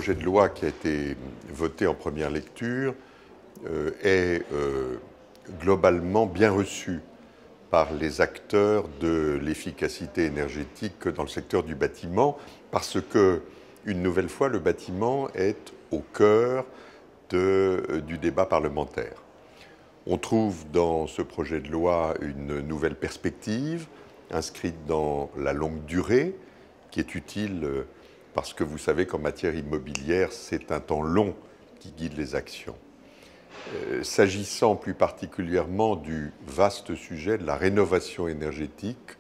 projet de loi qui a été voté en première lecture est globalement bien reçu par les acteurs de l'efficacité énergétique dans le secteur du bâtiment, parce que, une nouvelle fois, le bâtiment est au cœur du débat parlementaire. On trouve dans ce projet de loi une nouvelle perspective, inscrite dans la longue durée, qui est utile parce que vous savez qu'en matière immobilière, c'est un temps long qui guide les actions. S'agissant plus particulièrement du vaste sujet de la rénovation énergétique,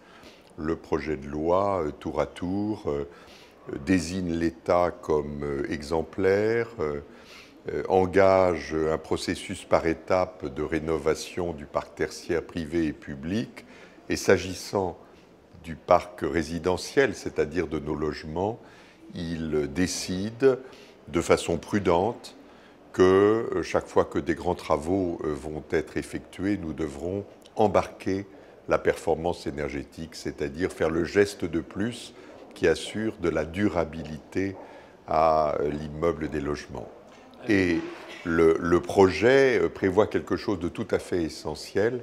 le projet de loi, tour à tour, désigne l'État comme exemplaire, engage un processus par étapes de rénovation du parc tertiaire privé et public, et s'agissant du parc résidentiel, c'est-à-dire de nos logements, il décide de façon prudente que chaque fois que des grands travaux vont être effectués, nous devrons embarquer la performance énergétique, c'est-à-dire faire le geste de plus qui assure de la durabilité à l'immeuble des logements. Et le projet prévoit quelque chose de tout à fait essentiel,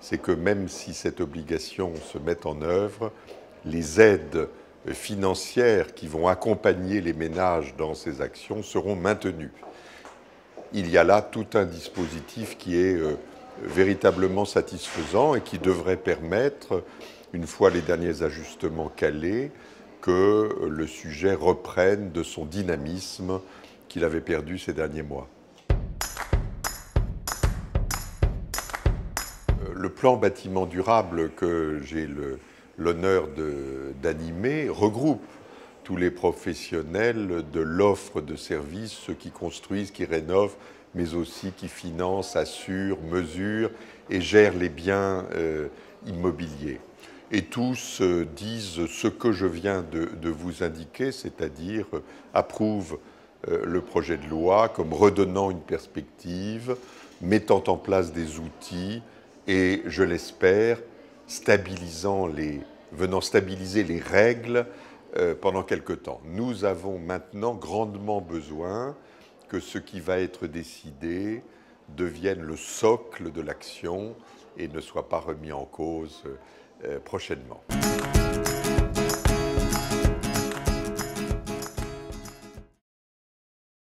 c'est que même si cette obligation se met en œuvre, les aides financières qui vont accompagner les ménages dans ces actions seront maintenues. Il y a là tout un dispositif qui est véritablement satisfaisant et qui devrait permettre, une fois les derniers ajustements calés, que le sujet reprenne de son dynamisme qu'il avait perdu ces derniers mois. Le plan bâtiment durable que j'ai l'honneur d'animer regroupe tous les professionnels de l'offre de services, ceux qui construisent, qui rénovent, mais aussi qui financent, assurent, mesurent et gèrent les biens immobiliers. Et tous disent ce que je viens de vous indiquer, c'est-à-dire approuvent le projet de loi comme redonnant une perspective, mettant en place des outils et, je l'espère, venant stabiliser les règles pendant quelque temps. Nous avons maintenant grandement besoin que ce qui va être décidé devienne le socle de l'action et ne soit pas remis en cause prochainement.